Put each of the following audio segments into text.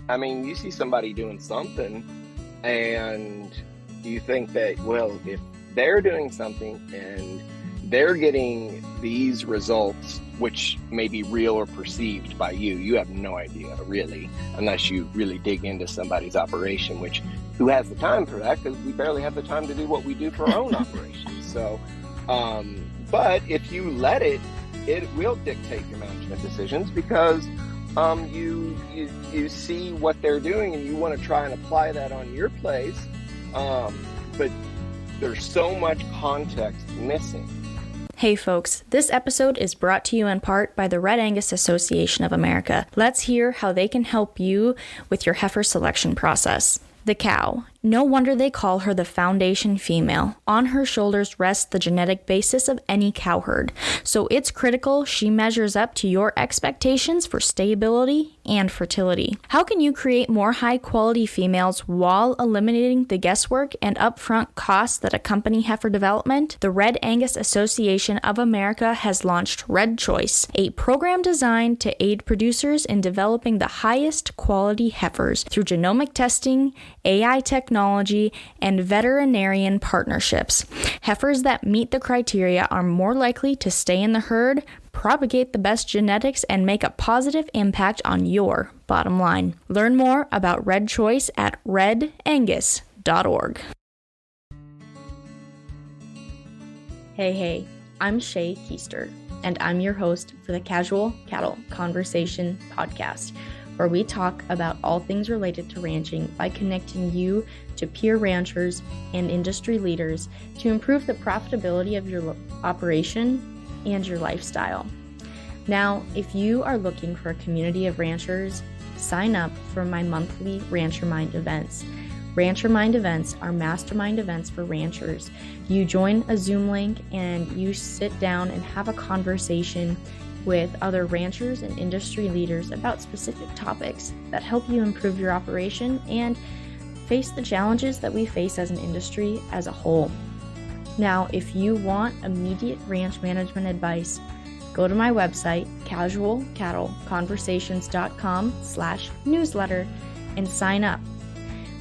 I mean, you see somebody doing something and you think that, well, if they're doing something and they're getting these results, which may be real or perceived by you, you have no idea really, unless you really dig into somebody's operation, which who has the time for that? Because we barely have the time to do what we do for our own operations. So, but if you let it, it will dictate your management decisions because you see what they're doing and you want to try and apply that on your place, but there's so much context missing. Hey folks, this episode is brought to you in part by the Red Angus Association of America. Let's hear how they can help you with your heifer selection process. The cow. No wonder they call her the foundation female. On her shoulders rests the genetic basis of any cow herd. So it's critical she measures up to your expectations for stability and fertility. How can you create more high-quality females while eliminating the guesswork and upfront costs that accompany heifer development? The Red Angus Association of America has launched Red Choice, a program designed to aid producers in developing the highest quality heifers through genomic testing, AI technology, and veterinarian partnerships. Heifers that meet the criteria are more likely to stay in the herd, propagate the best genetics, and make a positive impact on your bottom line. Learn more about Red Choice at redangus.org. Hey, I'm Shay Keister, and I'm your host for the Casual Cattle Conversation podcast, where we talk about all things related to ranching by connecting you to peer ranchers and industry leaders to improve the profitability of your operation and your lifestyle. Now, if you are looking for a community of ranchers, sign up for my monthly Rancher Mind events. Rancher Mind events are mastermind events for ranchers. You join a Zoom link and you sit down and have a conversation with other ranchers and industry leaders about specific topics that help you improve your operation and face the challenges that we face as an industry as a whole. Now, if you want immediate ranch management advice, go to my website, casualcattleconversations.com/newsletter, and sign up.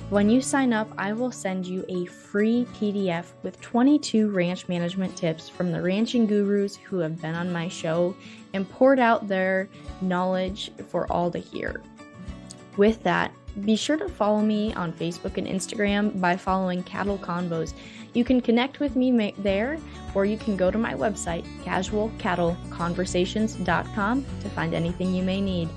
When you sign up, I will send you a free PDF with 22 ranch management tips from the ranching gurus who have been on my show and poured out their knowledge for all to hear. With that, be sure to follow me on Facebook and Instagram by following Cattle Convos. You can connect with me there, or you can go to my website, casualcattleconversations.com, to find anything you may need.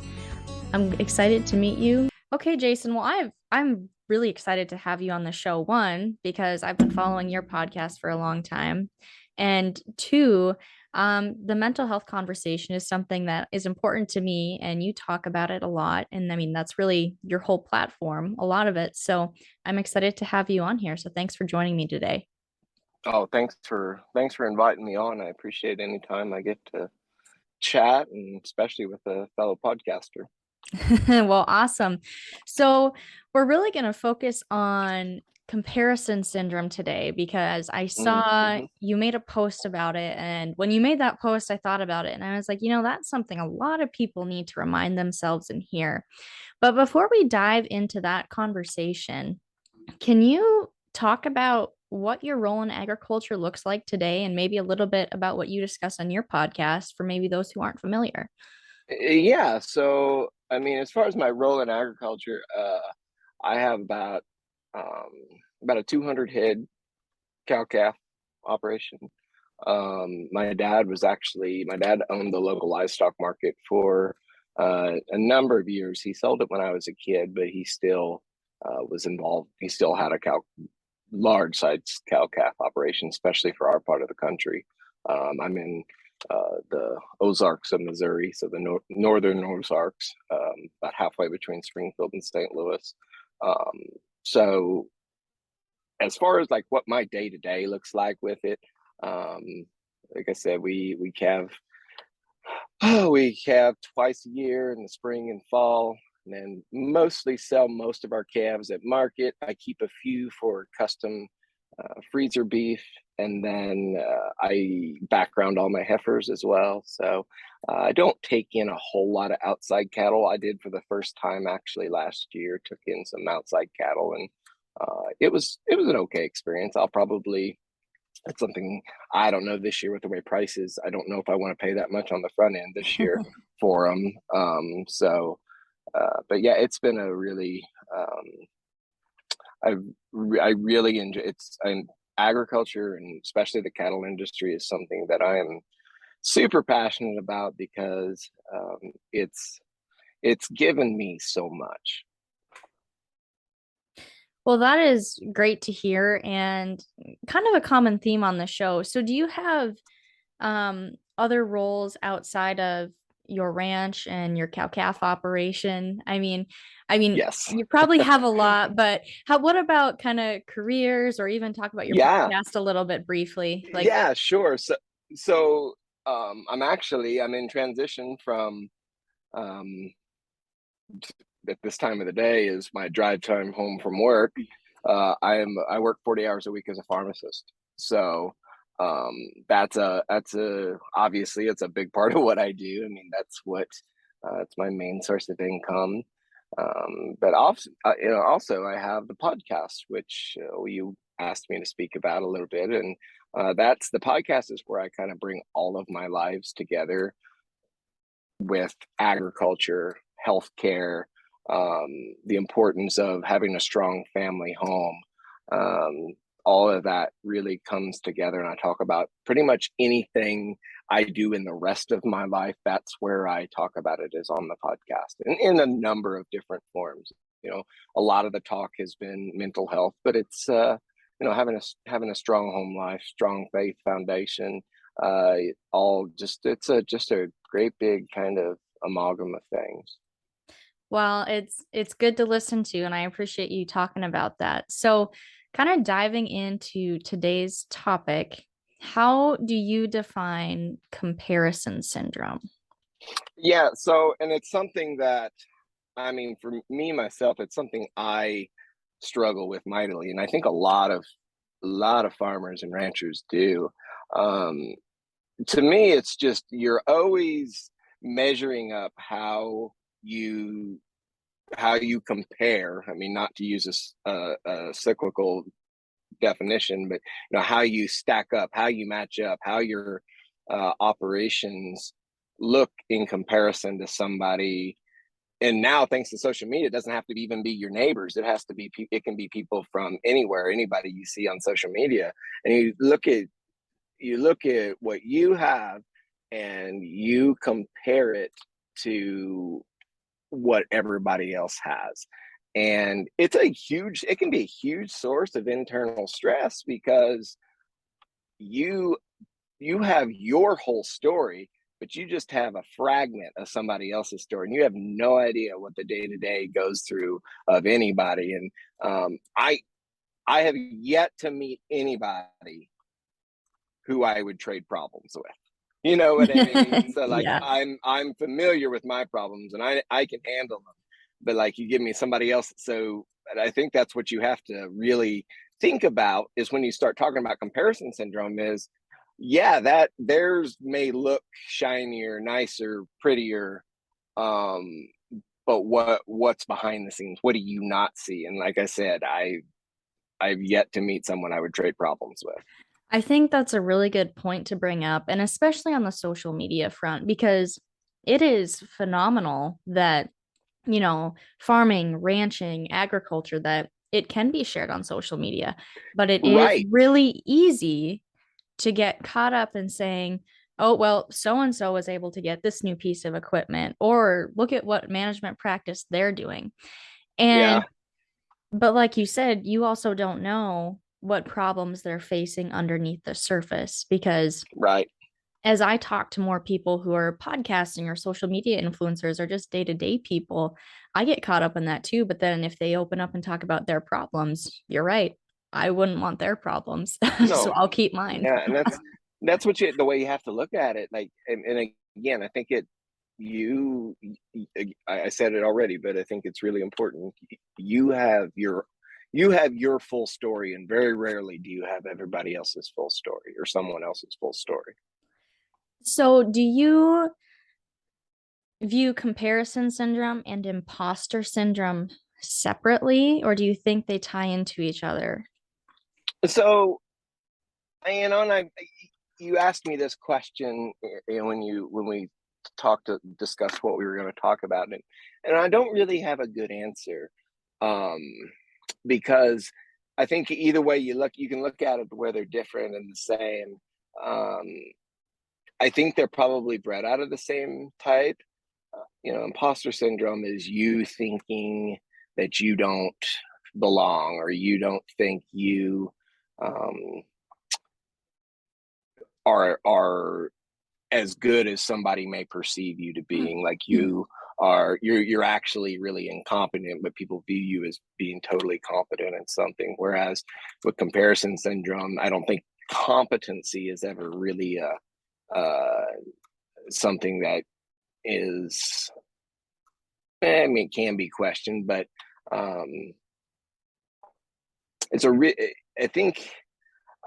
I'm excited to meet you. Okay, Jason, well, I'm really excited to have you on the show. One, because I've been following your podcast for a long time. And two, the mental health conversation is something that is important to me, and you talk about it a lot. And I mean, that's really your whole platform, a lot of it. So I'm excited to have you on here. So thanks for joining me today. Oh, thanks for inviting me on. I appreciate any time I get to chat, and especially with a fellow podcaster. Well, awesome. So we're really going to focus on comparison syndrome today because I saw you made a post about it. And when you made that post, I thought about it and I was like, that's something a lot of people need to remind themselves and hear. But before we dive into that conversation, can you talk about what your role in agriculture looks like today and maybe a little bit about what you discuss on your podcast for maybe those who aren't familiar? Yeah, so I mean, as far as my role in agriculture, I have about a 200 head cow calf operation. My dad owned the local livestock market for a number of years. He sold it when I was a kid, but he still was involved. He still had a large size cow calf operation, especially for our part of the country. I'm in the Ozarks of Missouri, so the northern Ozarks, about halfway between Springfield and St. Louis. So as far as like what my day-to-day looks like with it, like I said, we calve twice a year in the spring and fall, and then mostly sell most of our calves at market. I keep a few for custom freezer beef, and then I background all my heifers as well. So I don't take in a whole lot of outside cattle. I did for the first time actually last year, took in some outside cattle, and it was an okay experience. I'll probably it's something I don't know this year with the way prices. I don't know if I want to pay that much on the front end this year for them. But yeah, it's been a really I I really enjoy it's I'm agriculture, and especially the cattle industry is something that I am super passionate about because it's given me so much. Well, that is great to hear and kind of a common theme on the show. So, do you have other roles outside of your ranch and your cow calf operation? I mean, Yes. you probably have a lot, but what about kind of careers or even talk about your Yeah. podcast a little bit briefly? Like, Yeah, sure. I'm in transition from um at this time of the day is my drive time home from work. I work 40 hours a week as a pharmacist. So that's a obviously it's a big part of what I do. I mean, it's my main source of income. But also, also I have the podcast, which you asked me to speak about a little bit, and that's the podcast is where I kind of bring all of my lives together with agriculture, healthcare, the importance of having a strong family home. Um, all of that really comes together, and I talk about pretty much anything I do in the rest of my life. That's where I talk about it is on the podcast, and in a number of different forms. A lot of the talk has been mental health, but it's having a strong home life, strong faith foundation, all just it's a great big kind of amalgam of things. well, it's good to listen to, and I appreciate you talking about that. So, kind of diving into today's topic, how do you define comparison syndrome? Yeah, so and it's something that I mean for me myself, it's something I struggle with mightily, and I think a lot of farmers and ranchers do. Um, to me, it's just you're always measuring up you how you compare. I mean, not to use a cyclical definition, but how you stack up, how you match up, how your operations look in comparison to somebody. And now, thanks to social media, it doesn't have to even be your neighbors. It can be people from anywhere, anybody you see on social media, and you look at what you have, and you compare it to what everybody else has. And it can be a huge source of internal stress because you you have your whole story, but you just have a fragment of somebody else's story, and you have no idea what the day to day goes through of anybody. And I have yet to meet anybody who I would trade problems with. You know what I mean? So like Yeah. I'm familiar with my problems, and I can handle them. But like you give me somebody else, so I think that's what you have to really think about is when you start talking about comparison syndrome is yeah, that theirs may look shinier, nicer, prettier, um but what's behind the scenes? What do you not see? And like I said, I've yet to meet someone I would trade problems with. I think that's a really good point to bring up, and especially on the social media front, because it is phenomenal that, farming, ranching, agriculture, that it can be shared on social media, but it is Right. really easy to get caught up in saying, oh, well, so and so was able to get this new piece of equipment, or look at what management practice they're doing. Yeah. And but like you said, you also don't know what problems they're facing underneath the surface because Right. as I talk to more people who are podcasting or social media influencers or just day-to-day people, I get caught up in that too. But then if they open up and talk about their problems, you're right. I wouldn't want their problems. So No. I'll keep mine. Yeah, and that's the way you have to look at it. Like, and again, I think I said it already, but I think it's really important. You have you have your full story, and very rarely do you have everybody else's full story or someone else's full story. So, do you view comparison syndrome and imposter syndrome separately, or do you think they tie into each other? So, and you asked me this question, when we talked to discuss what we were going to talk about, and I don't really have a good answer, um, because I think either way you look, you can look at it where they're different and the same. Um, I think they're probably bred out of the same type. Imposter syndrome is you thinking that you don't belong, or you don't think you um, are as good as somebody may perceive you to being. Like you're actually really incompetent, but people view you as being totally competent in something. Whereas with comparison syndrome, I don't think competency is ever really something that is, I mean, it can be questioned, but um, it's a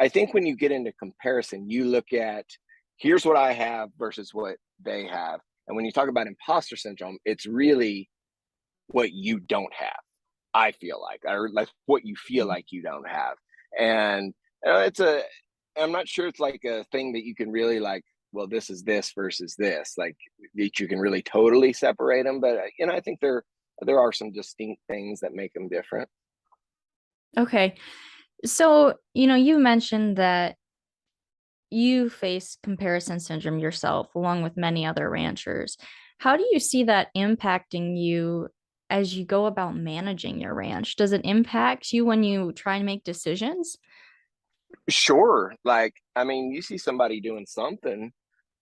I think when you get into comparison, you look at, here's what I have versus what they have. And when you talk about imposter syndrome, it's really what you don't have, I feel like, or like what you feel like you don't have. And I'm not sure it's like a thing that you can really like, well, this is this versus this, like that you can really totally separate them. But, I think there are some distinct things that make them different. Okay. So, you mentioned that you face comparison syndrome yourself, along with many other ranchers. How do you see that impacting you as you go about managing your ranch? Does it impact you when you try and make decisions? Sure. Like, I mean, you see somebody doing something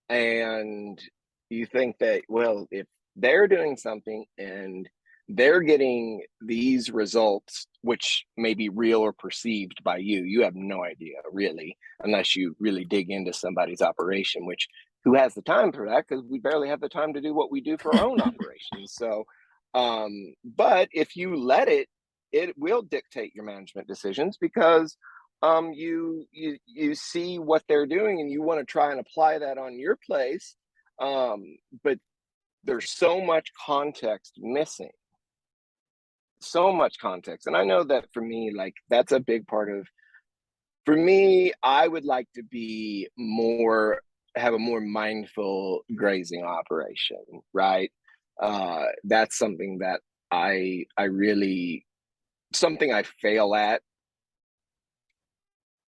and you think that, well, if they're doing something and they're getting these results, which may be real or perceived by you, you have no idea really, unless you really dig into somebody's operation, which who has the time for that? Because we barely have the time to do what we do for our own operations. So, but if you let it, it will dictate your management decisions, because you see what they're doing and you want to try and apply that on your place, but there's so much context missing, so much context. And I know that for me, like, that's a big part of, for me, I would like to be more, have a more mindful grazing operation, right? That's something that I really, something I fail at,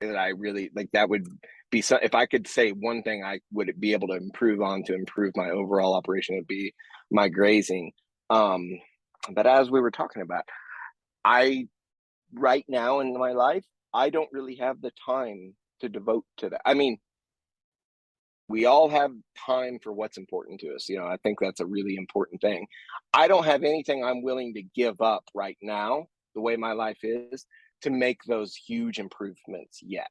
that I really like. That would be some, if I could say one thing I would be able to improve on to improve my overall operation, would be my grazing. Um, but as we were talking about, I, right now in my life, I don't really have the time to devote to that. I mean, we all have time for what's important to us. I think that's a really important thing. I don't have anything I'm willing to give up right now, the way my life is, to make those huge improvements yet.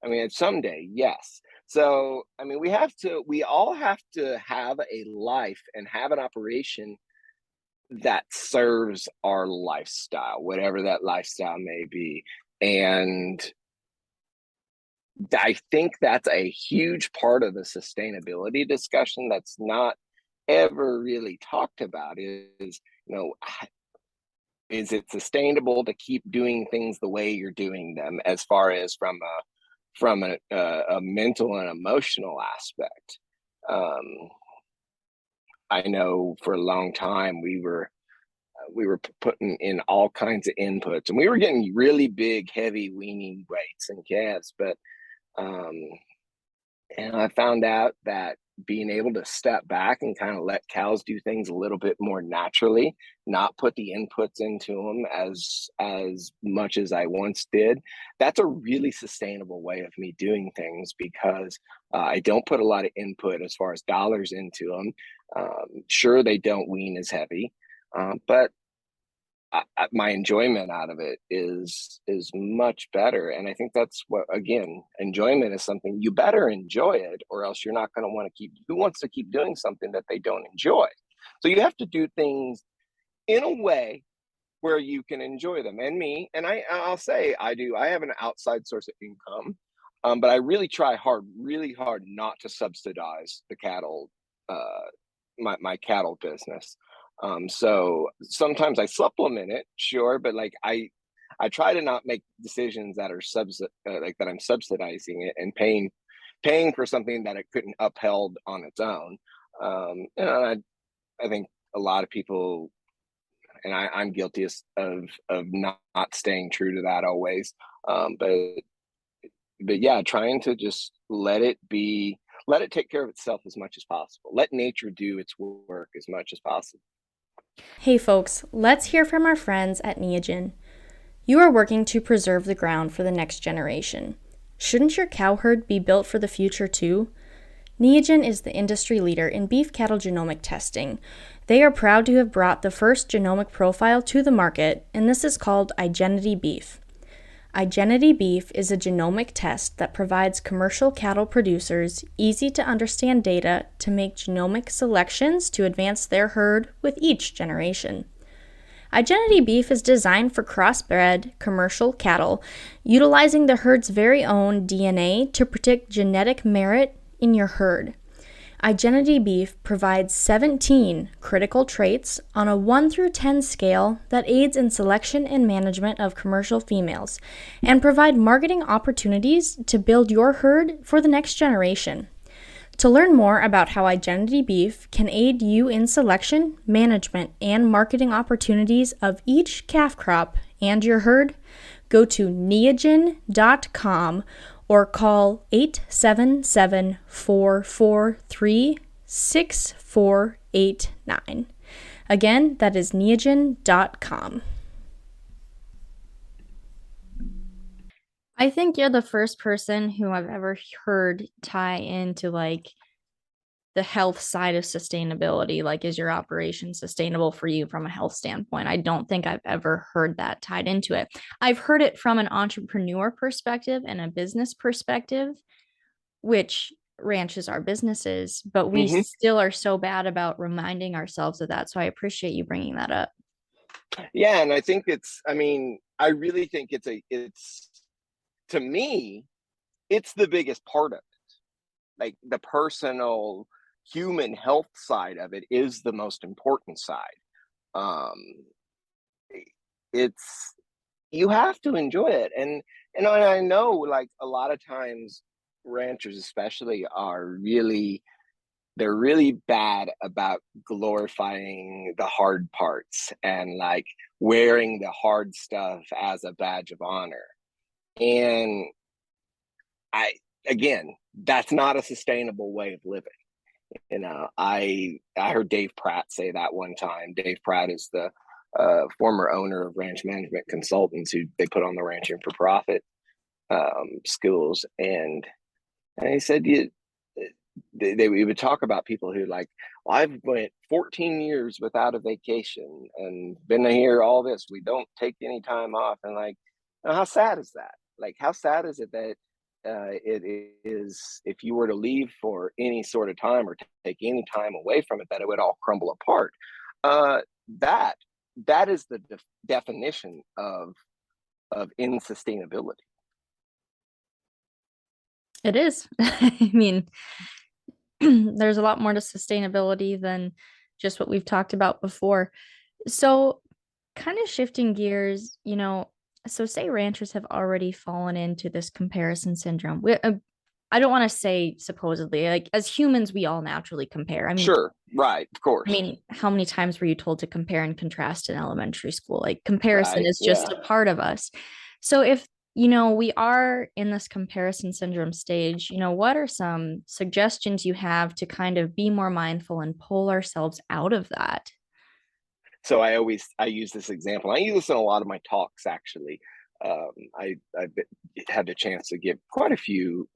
I mean, someday, yes. So, I mean, we all have to have a life and have an operation that serves our lifestyle, whatever that lifestyle may be. And I think that's a huge part of the sustainability discussion that's not ever really talked about, is, is it sustainable to keep doing things the way you're doing them, as far as from a mental and emotional aspect. Um, I know for a long time we were putting in all kinds of inputs, and we were getting really big, heavy weaning weights and calves, but um, and I found out that being able to step back and kind of let cows do things a little bit more naturally, not put the inputs into them as much as I once did, that's a really sustainable way of me doing things, because I don't put a lot of input as far as dollars into them. Sure, they don't wean as heavy, but my enjoyment out of it is much better. And I think that's what, again, enjoyment is something you better enjoy it, or else you're not going to want to keep, who wants to keep doing something that they don't enjoy? So you have to do things in a way where you can enjoy them. And me, and I'll say I have an outside source of income, but I really hard not to subsidize the cattle, my cattle business. So sometimes I supplement it, sure, but like I try to not make decisions that are like that I'm subsidizing it and paying for something that it couldn't upheld on its own. I think a lot of people, and I'm guilty of not staying true to that always. But yeah, trying to just let it take care of itself as much as possible. Let nature do its work as much as possible. Hey folks, let's hear from our friends at Neogen. You are working to preserve the ground for the next generation. Shouldn't your cow herd be built for the future too? Neogen is the industry leader in beef cattle genomic testing. They are proud to have brought the first genomic profile to the market, and this is called Igenity Beef. Igenity Beef is a genomic test that provides commercial cattle producers easy to understand data to make genomic selections to advance their herd with each generation. Igenity Beef is designed for crossbred commercial cattle, utilizing the herd's very own DNA to predict genetic merit in your herd. Igenity Beef provides 17 critical traits on a 1 through 10 scale that aids in selection and management of commercial females and provide marketing opportunities to build your herd for the next generation. To learn more about how Igenity Beef can aid you in selection, management, and marketing opportunities of each calf crop and your herd, go to neogen.com or call 877-443-6489. Again, that is neogen.com. I think you're the first person who I've ever heard tie into like the health side of sustainability. Like, is your operation sustainable for you from a health standpoint? I don't think I've ever heard that tied into it. I've heard it from an entrepreneur perspective and a business perspective, which ranches are businesses, but we still are so bad about reminding ourselves of that. So I appreciate you bringing that up. Yeah, and I think I really think it's to me, it's the biggest part of it. Like the personal human health side of it is the most important side. Um, it's You have to enjoy it, and I know like a lot of times ranchers especially they're really bad about glorifying the hard parts and like wearing the hard stuff as a badge of honor. And I again, that's not a sustainable way of living. I heard Dave Pratt say that one time. Dave Pratt is the former owner of Ranch Management Consultants, who they put on the Ranching for Profit schools, and he said we would talk about people who like, well, I've went 14 years without a vacation and been here all this. We don't take any time off, and like, how sad is that? Like, how sad is it that it is if you were to leave for any sort of time or take any time away from it, that it would all crumble apart. Uh, that that is the definition of insustainability. It is. I mean, there's a lot more to sustainability than just what we've talked about before. So, kind of shifting gears, so say ranchers have already fallen into this comparison syndrome. I don't want to say supposedly, like as humans, we all naturally compare. Sure, right, of course. How many times were you told to compare and contrast in elementary school? Like comparison Right, is just yeah. a part of us. So if we are in this comparison syndrome stage, what are some suggestions you have to kind of be more mindful and pull ourselves out of that? So I use this example. I use this in a lot of my talks actually. I've had the chance to give quite a few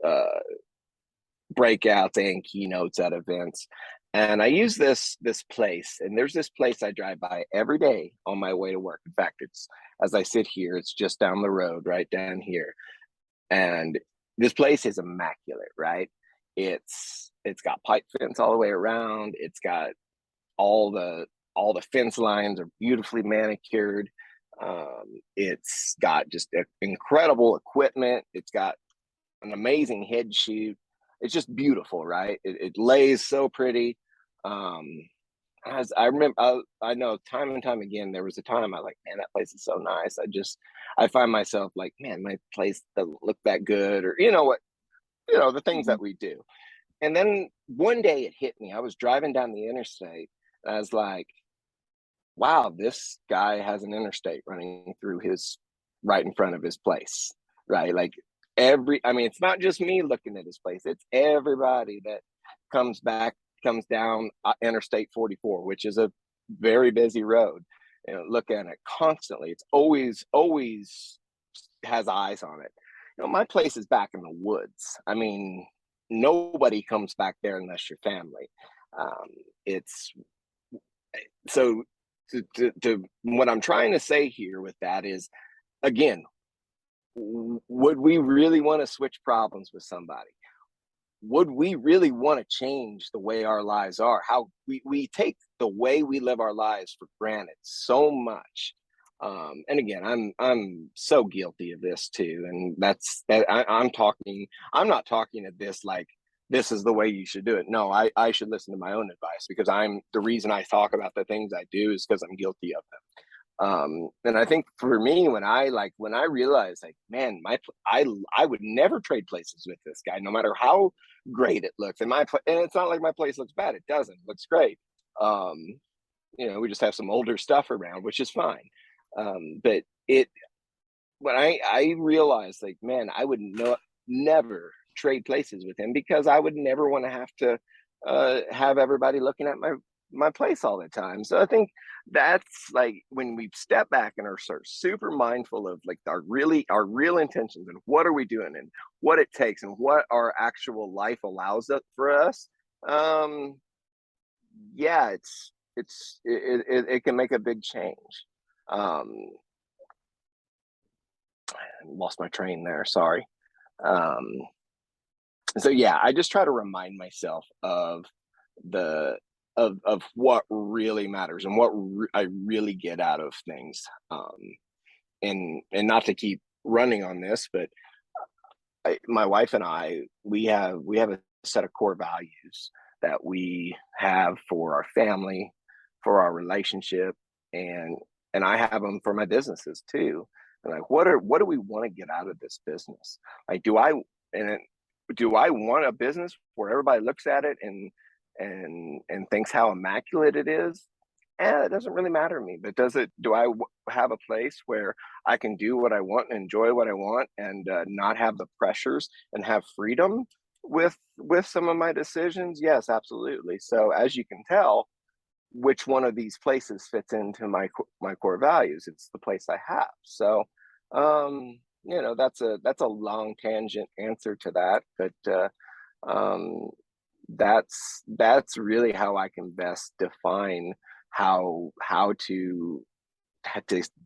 breakouts and keynotes at events, and I use this place. And there's this place I drive by every day on my way to work. In fact, it's as I sit here, it's just down the road, right down here. And this place is immaculate, right? It's got pipe fence all the way around. It's got all the fence lines are beautifully manicured. It's got just incredible equipment. It's got an amazing head shoot. It's just beautiful, right? It lays so pretty. Um, as I remember, I know time and time again, there was a time I like, man, that place is so nice. I find myself like, man, my place doesn't look that good, or the things Mhm. that we do. And then one day it hit me. I was driving down the interstate. And I was like, wow, this guy has an interstate running through his right in front of his place, right? Like I mean, it's not just me looking at his place, it's everybody that comes down Interstate 44, which is a very busy road. Look at it constantly. It's always has eyes on it. My place is back in the woods. I mean, nobody comes back there unless you're family. It's so to what I'm trying to say here with that is, again, would we really want to switch problems with somebody? Would we really want to change the way our lives are? How we take the way we live our lives for granted so much. And again, I'm so guilty of this too. And I'm not talking at this like this is the way you should do it. No, I should listen to my own advice, because the reason I talk about the things I do is because I'm guilty of them. And I think for me, when I realized, like, man, I would never trade places with this guy, no matter how great it looks. And it's not like my place looks bad; it doesn't. It looks great. Um, we just have some older stuff around, which is fine. But when I realized, like, man, I would never trade places with him, because I would never want to have to have everybody looking at my place all the time. So I think that's like when we step back and are sort of super mindful of like our real intentions, and what are we doing, and what it takes, and what our actual life allows for us. Um, yeah, it can make a big change. Um, Lost my train there. Sorry. Um, so yeah, I just try to remind myself of the of what really matters, and what I really get out of things. And not to keep running on this, but my wife and I, we have a set of core values that we have for our family, for our relationship, and I have them for my businesses too. And like, what do we want to get out of this business? Like, and do I want a business where everybody looks at it and thinks how immaculate it is? It doesn't really matter to me. But do I have a place where I can do what I want and enjoy what I want, and not have the pressures, and have freedom with some of my decisions? Yes, absolutely. So as you can tell, which one of these places fits into my core values? It's the place I have. So that's a long tangent answer to that, but um, that's really how I can best define how to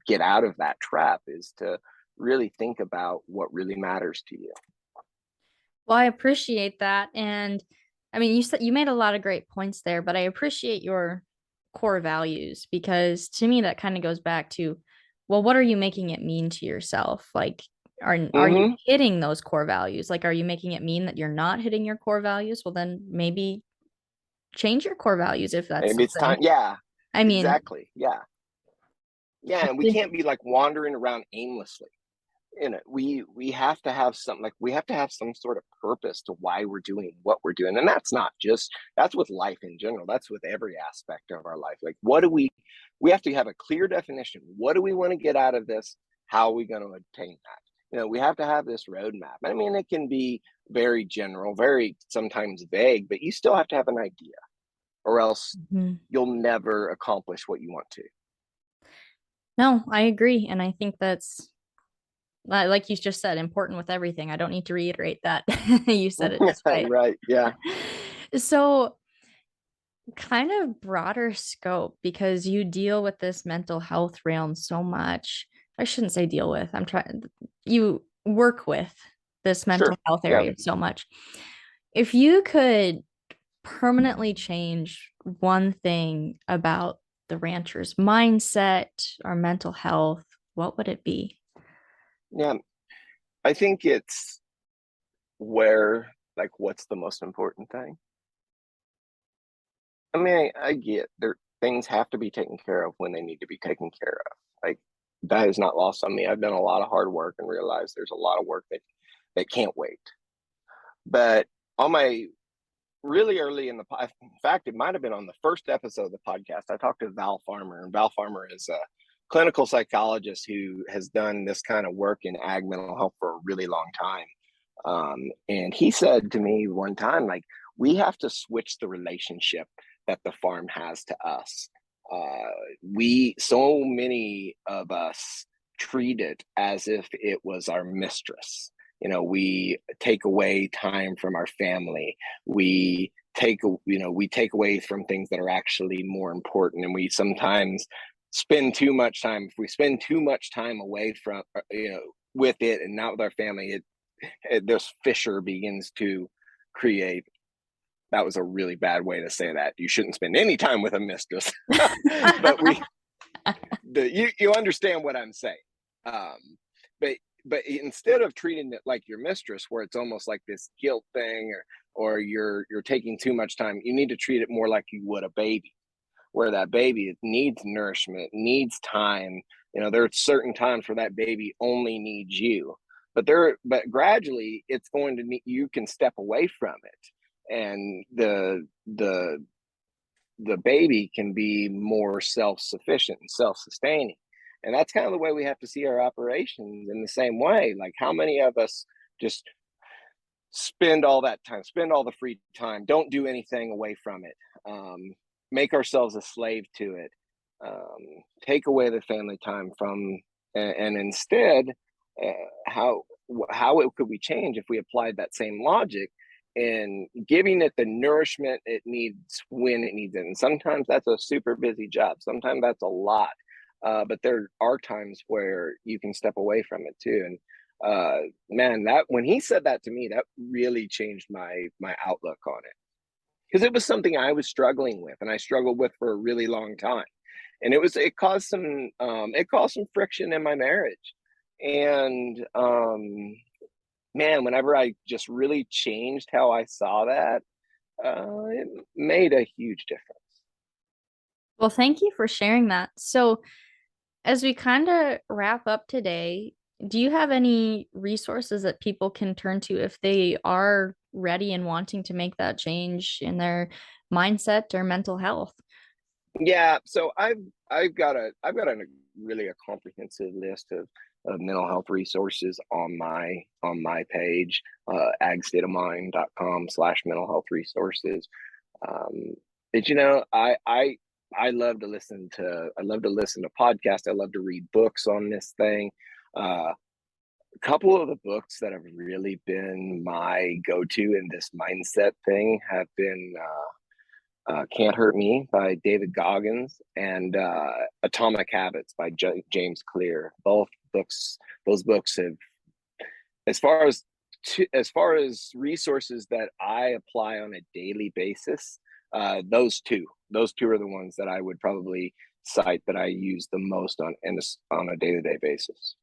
get out of that trap, is to really think about what really matters to you. Well, I appreciate that. And I mean, you said you made a lot of great points there, but I appreciate your core values, because to me that kind of goes back to, well, what are you making it mean to yourself? Like, are you Mm-hmm. hitting those core values? Like, are you making it mean that you're not hitting your core values? Well, then maybe change your core values if that's Maybe it's something. time. Yeah, I mean, exactly. Yeah, and we can't be like wandering around aimlessly. We have to have something, like we have to have some sort of purpose to why we're doing what we're doing. And that's with life in general. That's with every aspect of our life. Like, we have to have a clear definition. What do we want to get out of this? How are we going to obtain that? We have to have this roadmap. I mean, it can be very general, very sometimes vague, but you still have to have an idea, or else mhm. you'll never accomplish what you want to. No, I agree. And I think that's, like you just said, important with everything. I don't need to reiterate that. You said it just right. Right. Yeah. So, kind of broader scope, because you deal with this mental health realm so much. I shouldn't say deal with. You work with this mental Sure. health Yeah. area so much. If you could permanently change one thing about the rancher's mindset or mental health, what would it be? Yeah, I think it's where, like, what's the most important thing? I mean, I get there things have to be taken care of when they need to be taken care of. Like, that is not lost on me. I've done a lot of hard work and realized there's a lot of work that can't wait. But on my really early in fact, it might have been on the first episode of the podcast, I talked to Val Farmer, and Val Farmer is a clinical psychologist who has done this kind of work in ag mental health for a really long time. And he said to me one time, like, we have to switch the relationship that the farm has to us. So many of us treat it as if it was our mistress. We take away time from our family. We take away from things that are actually more important. And we sometimes spend too much time. If we spend too much time away from, with it and not with our family, this fissure begins to create. That was a really bad way to say that. You shouldn't spend any time with a mistress, but you understand what I'm saying. But instead of treating it like your mistress, where it's almost like this guilt thing, or you're taking too much time, you need to treat it more like you would a baby, where that baby needs nourishment, needs time. There are certain times where that baby only needs you, but gradually it's going to need, you can step away from it, and the baby can be more self-sufficient and self-sustaining. And that's kind of the way we have to see our operations in the same way. Like, how many of us just spend all that time, spend all the free time, don't do anything away from it, make ourselves a slave to it, take away the family time from, and instead, how could we change if we applied that same logic and giving it the nourishment it needs when it needs it? And sometimes that's a super busy job. Sometimes that's a lot. But there are times where you can step away from it too. And man, that when he said that to me, that really changed my outlook on it, because it was something I was struggling with, and I struggled with for a really long time. And it caused some friction in my marriage. And man, whenever I just really changed how I saw that, it made a huge difference. Well, thank you for sharing that. So, as we kind of wrap up today, do you have any resources that people can turn to if they are ready and wanting to make that change in their mindset or mental health? Yeah, so I've got a really a comprehensive list of mental health resources on my page, agstateofmind.com/mental health resources. But I love to listen to podcasts. I love to read books on this thing. A couple of the books that have really been my go-to in this mindset thing have been Can't Hurt Me by David Goggins, and Atomic Habits by James Clear. Those books have, as far as resources that I apply on a daily basis, those two are the ones that I would probably cite that I use the most on a day-to-day basis.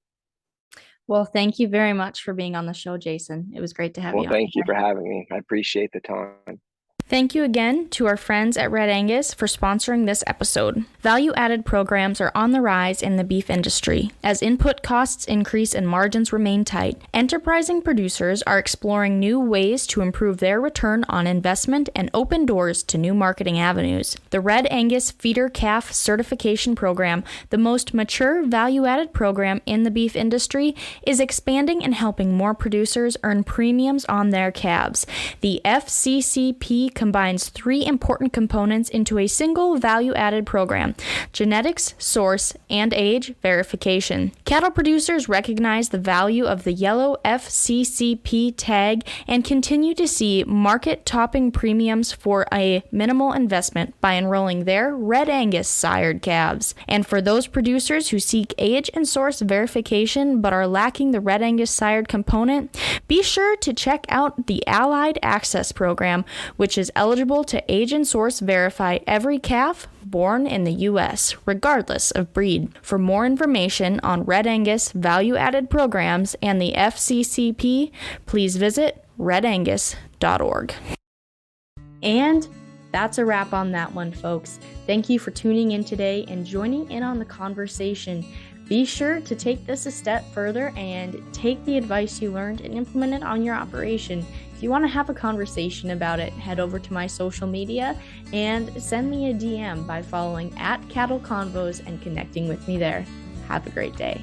Well, thank you very much for being on the show, Jason. It was great to have you on. Well, thank you for having me. I appreciate the time. Thank you again to our friends at Red Angus for sponsoring this episode. Value-added programs are on the rise in the beef industry. As input costs increase and margins remain tight, enterprising producers are exploring new ways to improve their return on investment and open doors to new marketing avenues. The Red Angus Feeder Calf Certification Program, the most mature value-added program in the beef industry, is expanding and helping more producers earn premiums on their calves. The FCCP combines three important components into a single value-added program: genetics, source, and age verification. Cattle producers recognize the value of the yellow FCCP tag and continue to see market-topping premiums for a minimal investment by enrolling their Red Angus sired calves. And for those producers who seek age and source verification but are lacking the Red Angus sired component, be sure to check out the Allied Access Program, which is eligible to age and source verify every calf born in the U.S., regardless of breed. For more information on Red Angus value-added programs and the FCCP, please visit redangus.org. And that's a wrap on that one, folks. Thank you for tuning in today and joining in on the conversation. Be sure to take this a step further and take the advice you learned and implement it on your operation. If you want to have a conversation about it, head over to my social media and send me a DM by following @CattleConvos and connecting with me there. Have a great day.